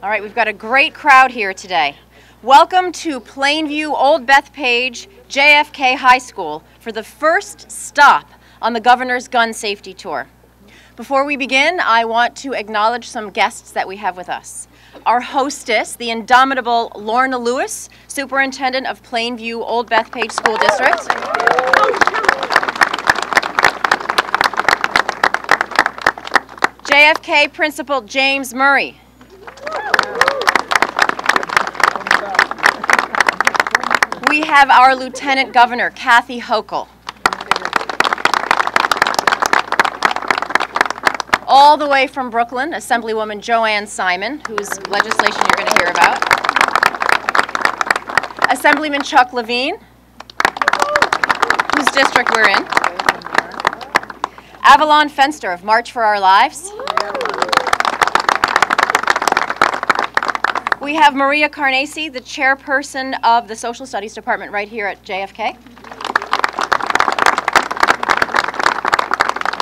All right, we've got a great crowd here today. Welcome to Plainview Old Bethpage JFK High School for the first stop on the Governor's Gun Safety Tour. Before we begin, I want to acknowledge some guests that we have with us. Our hostess, the indomitable Lorna Lewis, Superintendent of Plainview Old Bethpage School District. JFK Principal James Murray. We have our Lieutenant Governor, Kathy Hochul. All the way from Brooklyn, Assemblywoman Joanne Simon, whose legislation you're going to hear about. Assemblyman Chuck Levine, whose district we're in. Avalon Fenster of March for Our Lives. We have Maria Carnesi, the chairperson of the Social Studies Department right here at JFK.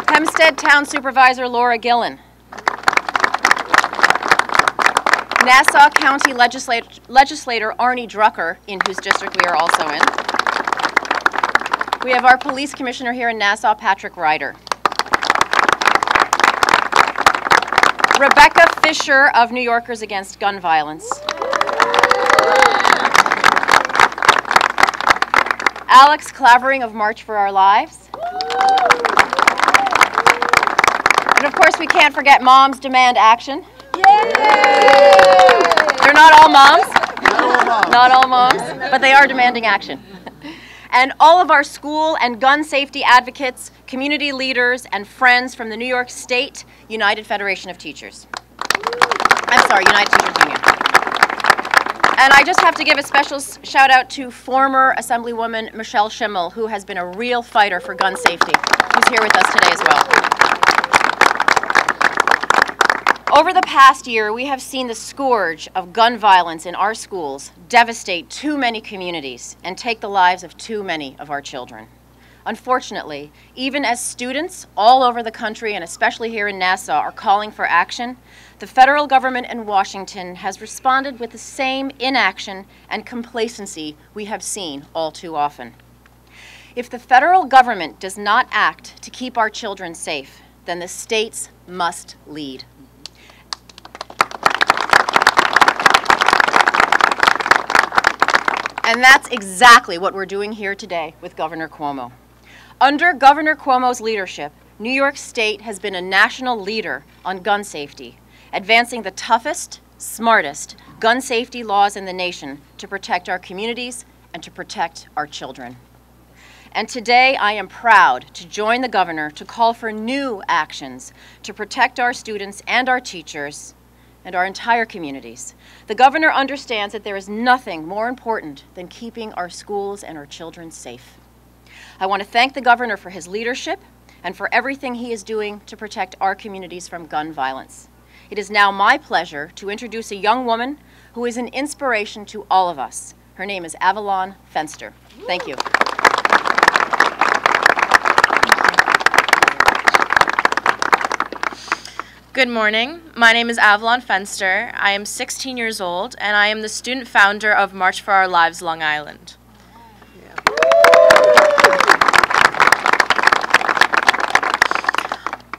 Hempstead Town Supervisor Laura Gillen. Nassau County Legislator Arnie Drucker, in whose district we are also in. We have our Police Commissioner here in Nassau, Patrick Ryder. Rebecca Fisher of New Yorkers Against Gun Violence. Alex Clavering of March for Our Lives. And of course we can't forget Moms Demand Action. Yay! They're not all moms. Not all moms, but they are demanding action. And all of our school and gun safety advocates, community leaders, and friends from the New York State United Federation of Teachers. United Teachers Union. And I just have to give a special shout out to former Assemblywoman Michelle Schimmel, who has been a real fighter for gun safety, who's here with us today as well. Over the past year, we have seen the scourge of gun violence in our schools devastate too many communities and take the lives of too many of our children. Unfortunately, even as students all over the country, and especially here in Nassau, are calling for action, the federal government in Washington has responded with the same inaction and complacency we have seen all too often. If the federal government does not act to keep our children safe, then the states must lead. And that's exactly what we're doing here today with Governor Cuomo. Under Governor Cuomo's leadership, New York State has been a national leader on gun safety, advancing the toughest, smartest gun safety laws in the nation to protect our communities and to protect our children. And today I am proud to join the governor to call for new actions to protect our students and our teachers and our entire communities. The governor understands that there is nothing more important than keeping our schools and our children safe. I want to thank the governor for his leadership and for everything he is doing to protect our communities from gun violence. It is now my pleasure to introduce a young woman who is an inspiration to all of us. Her name is Avalon Fenster. Thank you. Good morning. My name is Avalon Fenster. I am 16 years old, and I am the student founder of March for Our Lives, Long Island.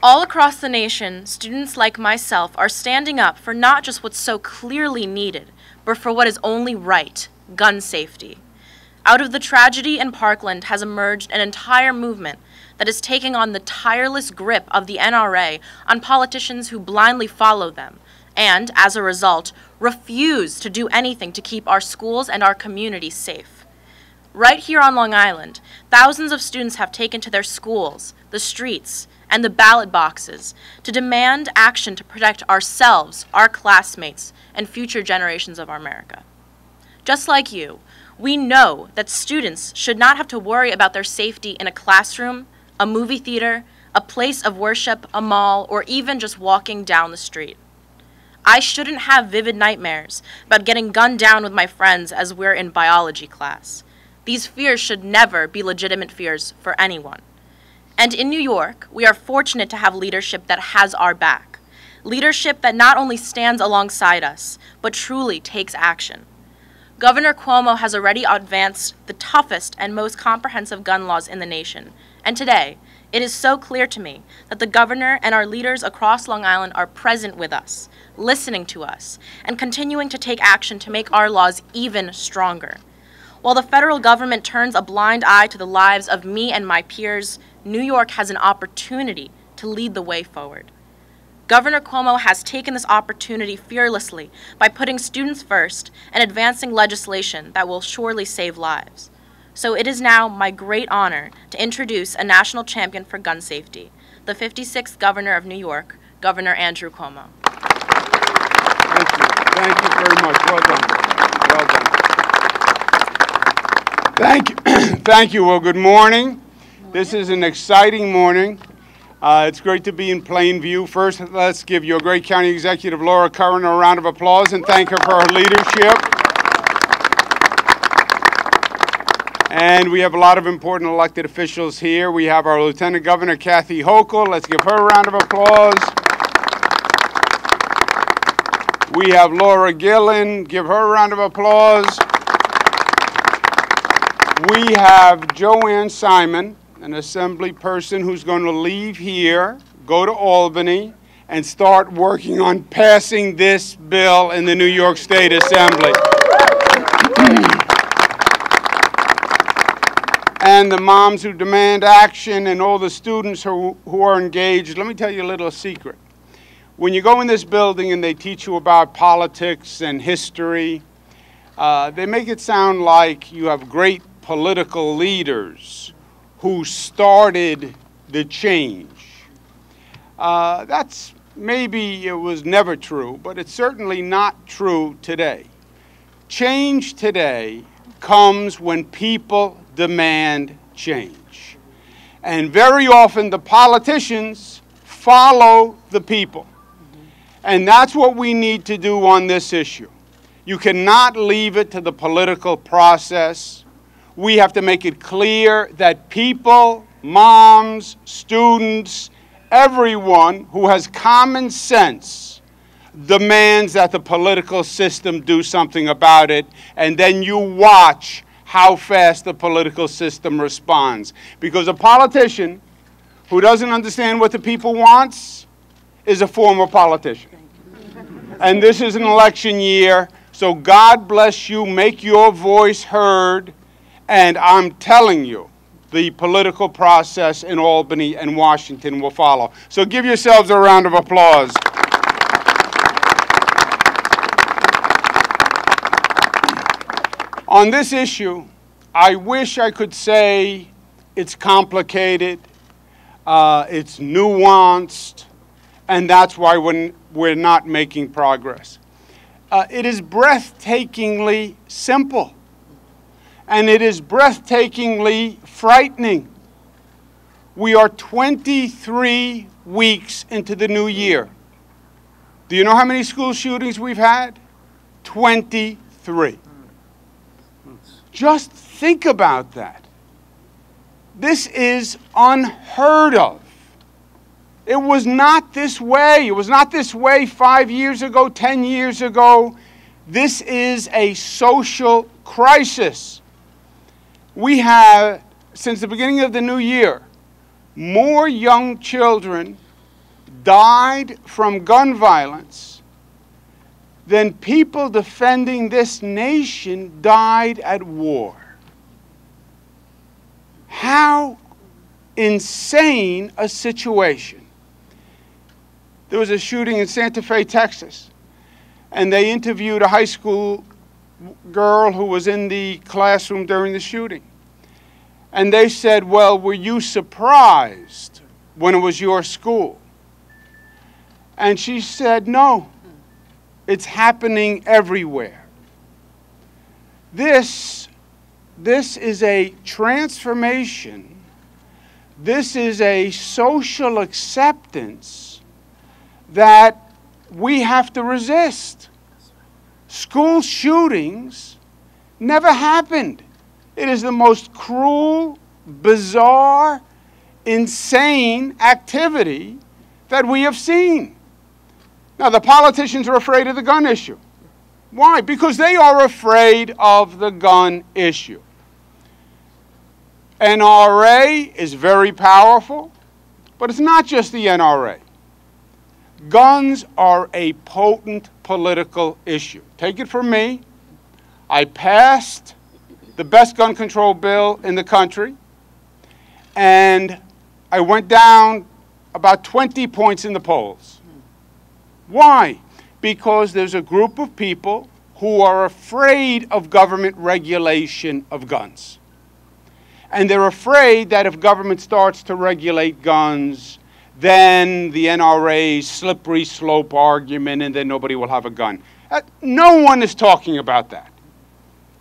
All across the nation, students like myself are standing up for not just what's so clearly needed, but for what is only right, gun safety. Out of the tragedy in Parkland has emerged an entire movement that is taking on the tireless grip of the NRA on politicians who blindly follow them and, as a result, refuse to do anything to keep our schools and our communities safe. Right here on Long Island, thousands of students have taken to their schools, the streets, and the ballot boxes to demand action to protect ourselves, our classmates, and future generations of America. Just like you, we know that students should not have to worry about their safety in a classroom, a movie theater, a place of worship, a mall, or even just walking down the street. I shouldn't have vivid nightmares about getting gunned down with my friends as we're in biology class. These fears should never be legitimate fears for anyone. And in New York, we are fortunate to have leadership that has our back. leadership that not only stands alongside us, but truly takes action. Governor Cuomo has already advanced the toughest and most comprehensive gun laws in the nation, and today, it is so clear to me that the governor and our leaders across Long Island are present with us, listening to us, and continuing to take action to make our laws even stronger. While the federal government turns a blind eye to the lives of me and my peers, New York has an opportunity to lead the way forward. Governor Cuomo has taken this opportunity fearlessly by putting students first and advancing legislation that will surely save lives. So it is now my great honor to introduce a national champion for gun safety, the 56th Governor of New York, Governor Andrew Cuomo. Thank you. Thank you very much. Well done. Well done. Thank you. Thank you. Well, good morning. This is an exciting morning. It's great to be in plain view. First, let's give your great County Executive, Laura Curran, a round of applause and thank her for her leadership. And we have a lot of important elected officials here. We have our Lieutenant Governor, Kathy Hochul. Let's give her a round of applause. We have Laura Gillen. Give her a round of applause. We have Joanne Simon, an assembly person who's going to leave here, go to Albany, and start working on passing this bill in the New York State Assembly. And the moms who demand action and all the students who are engaged. Let me tell you a little secret. When you go in this building and they teach you about politics and history, they make it sound like you have great political leaders who started the change. That's maybe it was never true, but it's certainly not true today. Change today comes when people demand change. And very often the politicians follow the people. And that's what we need to do on this issue. You cannot leave it to the political process. We have to make it clear that people, moms, students, everyone who has common sense demands that the political system do something about it, and then you watch how fast the political system responds. Because a politician who doesn't understand what the people wants is a former politician. And this is an election year, so God bless you, make your voice heard, and I'm telling you, the political process in Albany and Washington will follow. So give yourselves a round of applause. On this issue, I wish I could say it's complicated, it's nuanced, and that's why we're not making progress. It is breathtakingly simple, and it is breathtakingly frightening. We are 23 weeks into the new year. Do you know how many school shootings we've had? 23. Just think about that. This is unheard of. It was not this way. It was not this way 5 years ago, 10 years ago. This is a social crisis. We have, since the beginning of the new year, more young children died from gun violence than people defending this nation died at war. How insane a situation. There was a shooting in Santa Fe, Texas, and they interviewed a high school girl who was in the classroom during the shooting. And they said, well, were you surprised when it was your school? And she said, no. It's happening everywhere. This is a transformation. This is a social acceptance that we have to resist. School shootings never happened. It is the most cruel, bizarre, insane activity that we have seen. Now, the politicians are afraid of the gun issue. Why? Because they are afraid of the gun issue. NRA is very powerful, but it's not just the NRA. Guns are a potent political issue. Take it from me. I passed the best gun control bill in the country, and I went down about 20 points in the polls. Why? Because there's a group of people who are afraid of government regulation of guns. And they're afraid that if government starts to regulate guns, then the NRA's slippery slope argument, and then nobody will have a gun. No one is talking about that.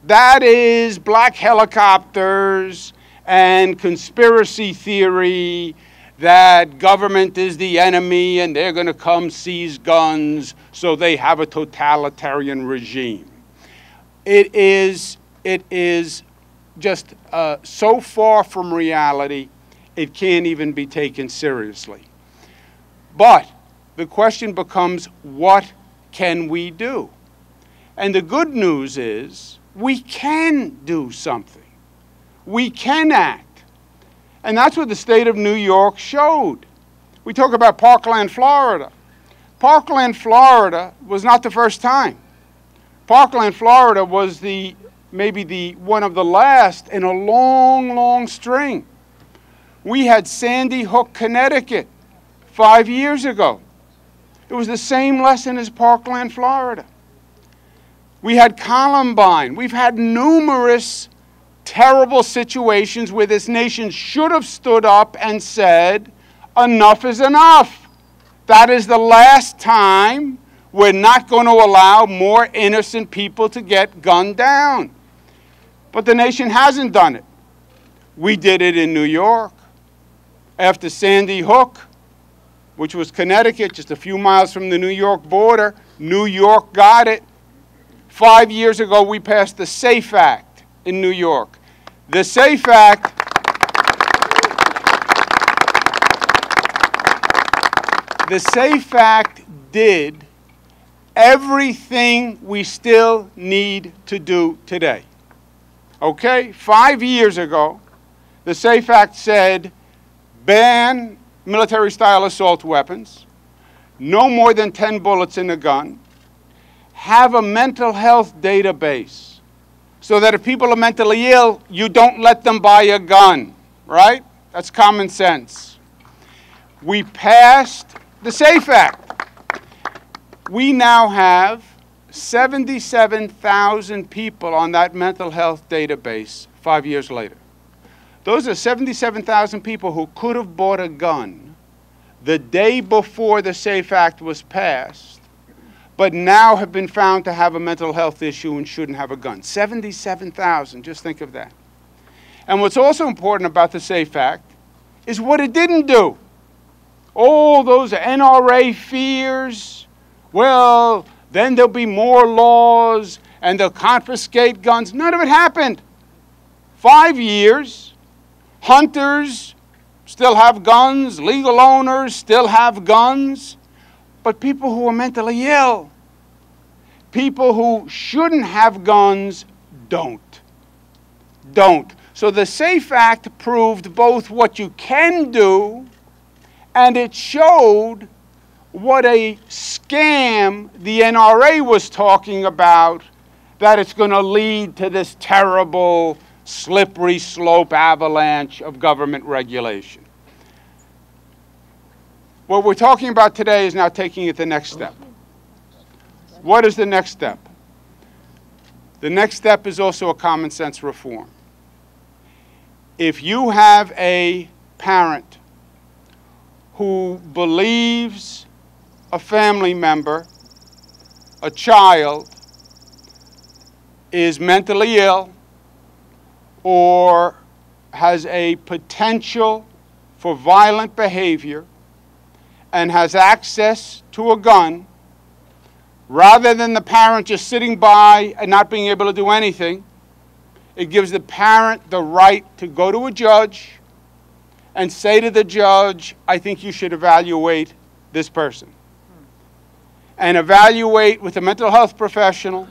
That is black helicopters and conspiracy theory that government is the enemy and they're going to come seize guns so they have a totalitarian regime. It is just so far from reality, it can't even be taken seriously. But the question becomes, what can we do? And the good news is we can do something. We can act. And that's what the state of New York showed. We talk about Parkland, Florida. Parkland, Florida was not the first time. Parkland, Florida was maybe one of the last in a long, long string. We had Sandy Hook, Connecticut 5 years ago. It was the same lesson as Parkland, Florida. We had Columbine. We've had numerous terrible situations where this nation should have stood up and said, enough is enough. That is the last time. We're not going to allow more innocent people to get gunned down. But the nation hasn't done it. We did it in New York. After Sandy Hook, which was Connecticut, just a few miles from the New York border, New York got it. 5 years ago, we passed the SAFE Act in New York. The SAFE Act did everything we still need to do today. Okay? 5 years ago, the SAFE Act said ban military-style assault weapons, no more than 10 bullets in a gun, have a mental health database so that if people are mentally ill, you don't let them buy a gun, right? That's common sense. We passed the SAFE Act. We now have 77,000 people on that mental health database 5 years later. Those are 77,000 people who could have bought a gun the day before the SAFE Act was passed, but now have been found to have a mental health issue and shouldn't have a gun. 77,000, just think of that. And what's also important about the SAFE Act is what it didn't do. All those NRA fears, well, then there'll be more laws and they'll confiscate guns. None of it happened. 5 years, hunters still have guns, legal owners still have guns, but people who are mentally ill, people who shouldn't have guns, don't. So the SAFE Act proved both what you can do, and it showed what a scam the NRA was talking about, that it's going to lead to this terrible slippery slope avalanche of government regulation. What we're talking about today is now taking it the next step. What is the next step? The next step is also a common sense reform. If you have a parent who believes a family member, a child, is mentally ill or has a potential for violent behavior and has access to a gun, rather than the parent just sitting by and not being able to do anything, it gives the parent the right to go to a judge and say to the judge, I think you should evaluate this person. and evaluate with a mental health professional.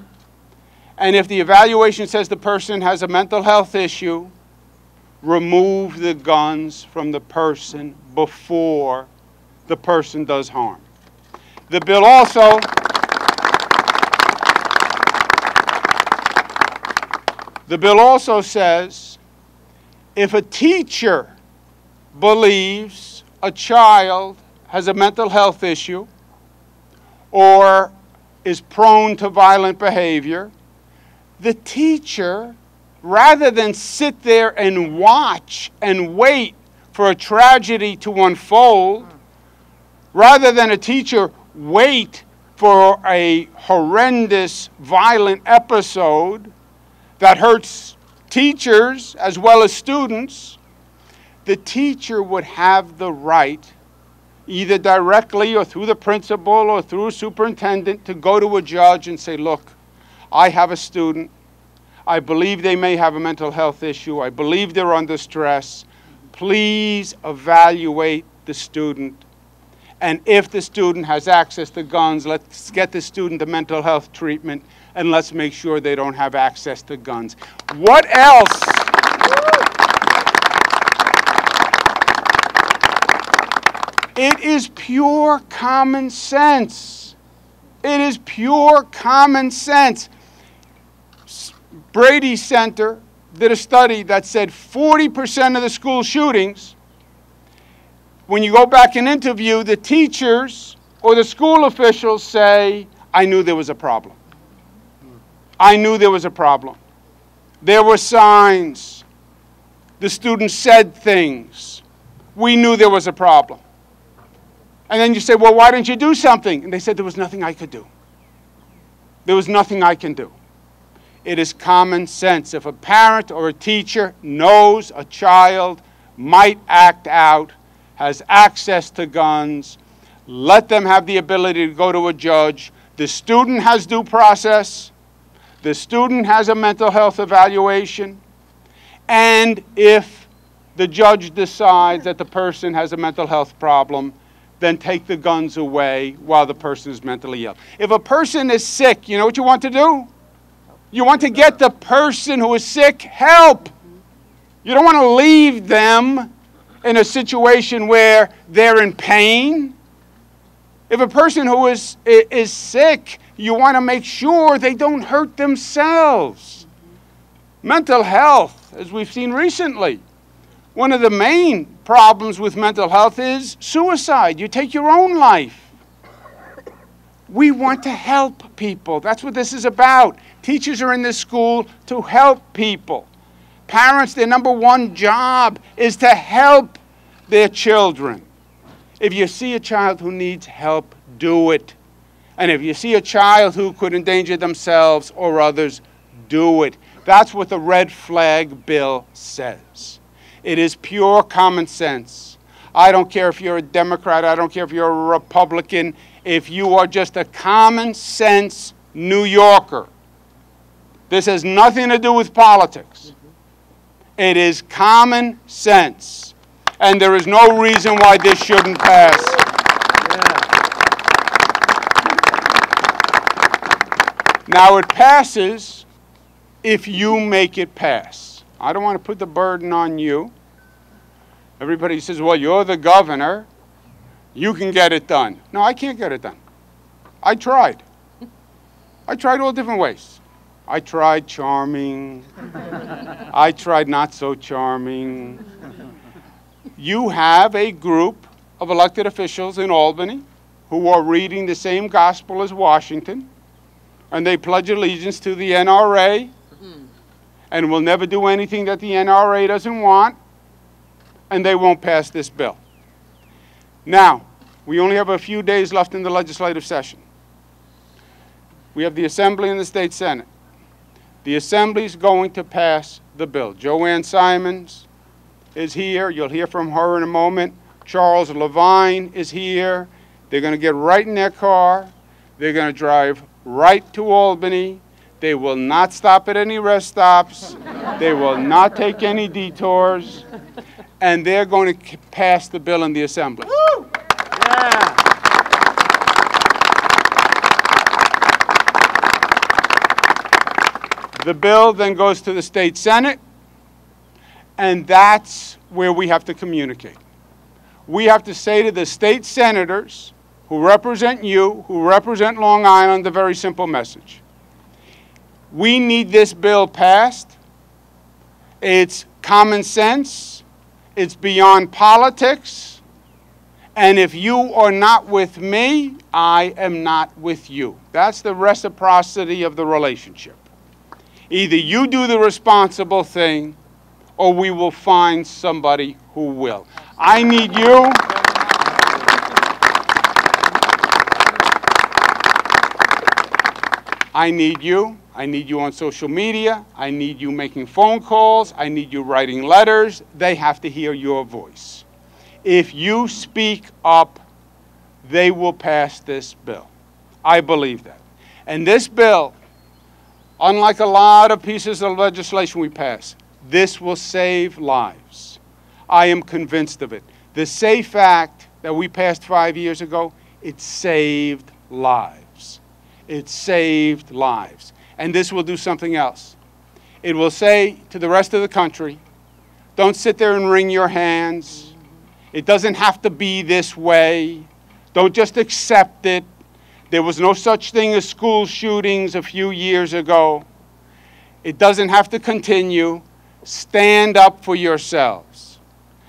And if the evaluation says the person has a mental health issue, remove the guns from the person before the person does harm. The bill also says if a teacher believes a child has a mental health issue or is prone to violent behavior, the teacher, rather than sit there and watch and wait for a tragedy to unfold, rather than a teacher wait for a horrendous, violent episode that hurts teachers as well as students, the teacher would have the right, either directly or through the principal or through a superintendent, to go to a judge and say, look, I have a student. I believe they may have a mental health issue. I believe they're under stress. Please evaluate the student. And if the student has access to guns, let's get the student the mental health treatment, and let's make sure they don't have access to guns. What else? It is pure common sense. It is pure common sense. Brady Center did a study that said 40% of the school shootings, when you go back and interview, the teachers or the school officials say, I knew there was a problem. I knew there was a problem. There were signs. The students said things. We knew there was a problem. And then you say, well, why didn't you do something? And they said, there was nothing I could do. There was nothing I can do. It is common sense. If a parent or a teacher knows a child might act out, has access to guns, let them have the ability to go to a judge. The student has due process. The student has a mental health evaluation. And if the judge decides that the person has a mental health problem, then take the guns away while the person is mentally ill. If a person is sick, you know what you want to do? You want to get the person who is sick help. You don't want to leave them in a situation where they're in pain. If a person who is sick, you want to make sure they don't hurt themselves. Mental health, as we've seen recently, one of the main problems with mental health is suicide. You take your own life. We want to help people. That's what this is about. Teachers are in this school to help people. Parents, their number one job is to help their children. If you see a child who needs help, do it. And if you see a child who could endanger themselves or others, do it. That's what the red flag bill says. It is pure common sense. I don't care if you're a Democrat, I don't care if you're a Republican, if you are just a common sense New Yorker. This has nothing to do with politics. It is common sense. And there is no reason why this shouldn't pass. Now it passes if you make it pass. I don't want to put the burden on you. Everybody says, well, you're the governor. You can get it done. No, I can't get it done. I tried. I tried all different ways. I tried charming. I tried not so charming. You have a group of elected officials in Albany who are reading the same gospel as Washington, and they pledge allegiance to the NRA and will never do anything that the NRA doesn't want, and they won't pass this bill. Now, we only have a few days left in the legislative session. We have the Assembly and the State Senate. The Assembly is going to pass the bill. Joanne Simons is here. You'll hear from her in a moment. Charles Levine is here. They're going to get right in their car. They're going to drive right to Albany. They will not stop at any rest stops. They will not take any detours. And they're going to pass the bill in the Assembly. Woo! Yeah. The bill then goes to the state Senate, and that's where we have to communicate. We have to say to the state senators who represent you, who represent Long Island, the very simple message. We need this bill passed. It's common sense. It's beyond politics. And if you are not with me, I am not with you. That's the reciprocity of the relationship. Either you do the responsible thing, or we will find somebody who will. I need you. I need you. I need you on social media. I need you making phone calls. I need you writing letters. They have to hear your voice. If you speak up, they will pass this bill. I believe that. And this bill, unlike a lot of pieces of legislation we pass, this will save lives. I am convinced of it. The SAFE Act that we passed 5 years ago, it saved lives. It saved lives. And this will do something else. It will say to the rest of the country, don't sit there and wring your hands. It doesn't have to be this way. Don't just accept it. There was no such thing as school shootings a few years ago. It doesn't have to continue. Stand up for yourselves.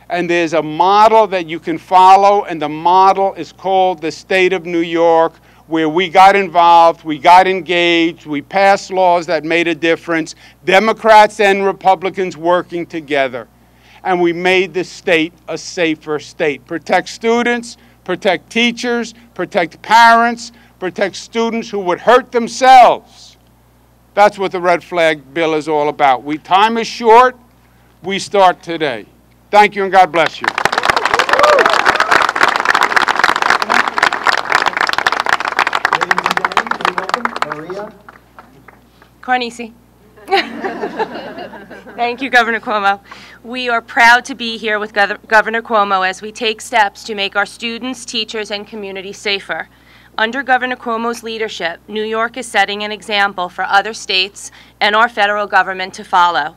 And there's a model that you can follow, and the model is called the state of New York, where we got involved, we got engaged, we passed laws that made a difference, Democrats and Republicans working together. And we made the state a safer state. Protect students, protect teachers, protect parents, protect students who would hurt themselves. That's what the red flag bill is all about. Time is short. We start today. Thank you, and God bless you. Ladies and gentlemen, please welcome Maria. Carnisi. Thank you, Governor Cuomo. We are proud to be here with Governor Cuomo as we take steps to make our students, teachers, and community safer. Under Governor Cuomo's leadership, New York is setting an example for other states and our federal government to follow.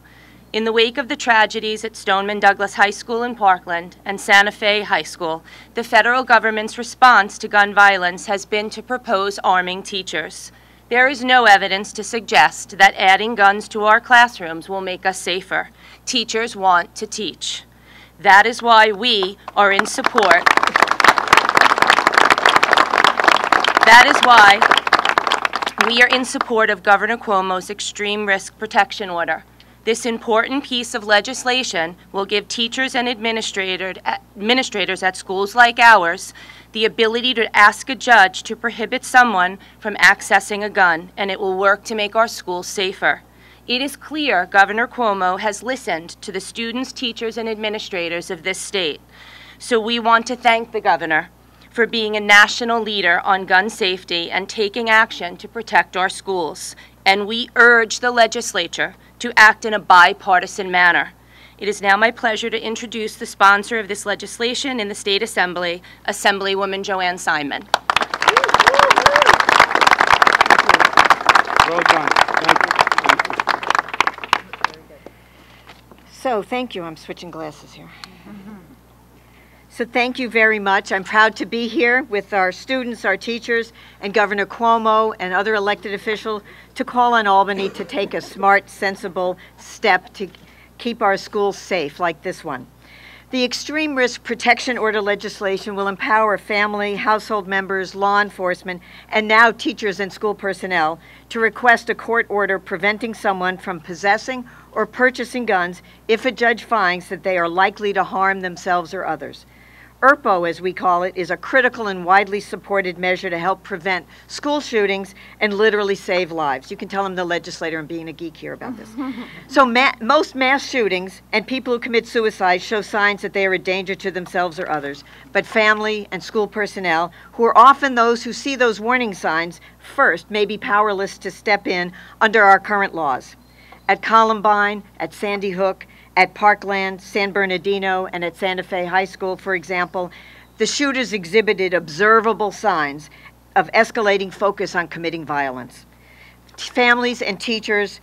In the wake of the tragedies at Stoneman Douglas High School in Parkland and Santa Fe High School, the federal government's response to gun violence has been to propose arming teachers. There is no evidence to suggest that adding guns to our classrooms will make us safer. Teachers want to teach. That is why we are in support. That is why we are in support of Governor Cuomo's extreme risk protection order. This important piece of legislation will give teachers and administrators at schools like ours the ability to ask a judge to prohibit someone from accessing a gun, and it will work to make our schools safer. It is clear Governor Cuomo has listened to the students, teachers, and administrators of this state. So we want to thank the governor for being a national leader on gun safety and taking action to protect our schools. And we urge the legislature to act in a bipartisan manner. It is now my pleasure to introduce the sponsor of this legislation in the State Assembly, Assemblywoman Joanne Simon. Well done. Thank you. So, thank you. I'm switching glasses here. So thank you very much. I'm proud to be here with our students, our teachers, and Governor Cuomo and other elected officials to call on Albany to take a smart, sensible step to keep our schools safe, like this one. The Extreme Risk Protection Order legislation will empower family, household members, law enforcement, and now teachers and school personnel to request a court order preventing someone from possessing or purchasing guns if a judge finds that they are likely to harm themselves or others. ERPO, as we call it, is a critical and widely supported measure to help prevent school shootings and literally save lives. You can tell I'm the legislator and being a geek here about this. So most mass shootings and people who commit suicide show signs that they are a danger to themselves or others. But family and school personnel, who are often those who see those warning signs first, may be powerless to step in under our current laws. At Columbine, at Sandy Hook, at Parkland, San Bernardino, and at Santa Fe High School, for example, the shooters exhibited observable signs of escalating focus on committing violence. Families and teachers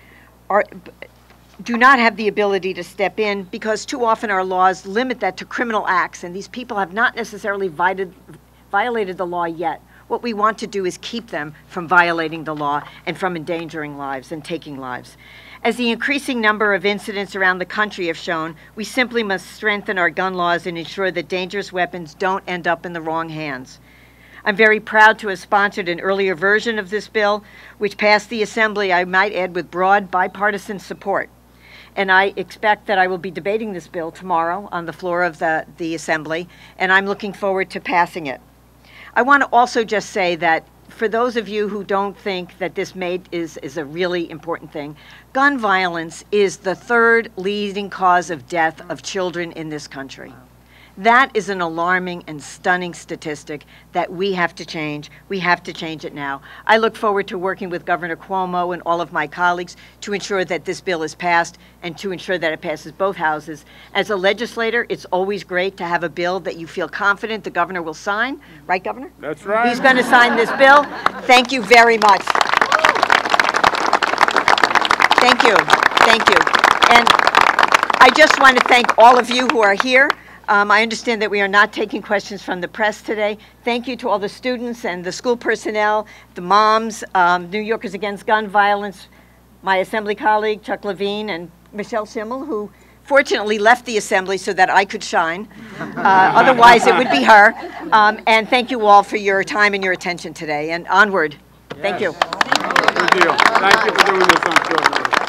do not have the ability to step in because too often our laws limit that to criminal acts, and these people have not necessarily violated the law yet. What we want to do is keep them from violating the law and from endangering lives and taking lives. As the increasing number of incidents around the country have shown, we simply must strengthen our gun laws and ensure that dangerous weapons don't end up in the wrong hands. I'm very proud to have sponsored an earlier version of this bill, which passed the Assembly, I might add, with broad bipartisan support. And I expect that I will be debating this bill tomorrow on the floor of the Assembly, and I'm looking forward to passing it. I want to also just say that for those of you who don't think that this is a really important thing, gun violence is the third leading cause of death of children in this country. That is an alarming and stunning statistic that we have to change. We have to change it now. I look forward to working with Governor Cuomo and all of my colleagues to ensure that this bill is passed and to ensure that it passes both houses. As a legislator, it's always great to have a bill that you feel confident the governor will sign. Right, Governor? That's right. He's going to sign this bill. Thank you very much. Thank you. Thank you. And I just want to thank all of you who are here. I understand that we are not taking questions from the press today. Thank you to all the students and the school personnel, the moms, New Yorkers Against Gun Violence, my Assembly colleague, Chuck Levine, and Michelle Schimmel, who fortunately left the Assembly so that I could shine. Otherwise, it would be her. And thank you all for your time and your attention today. And onward. Thank you. Good deal. Thank you for doing this on short notice.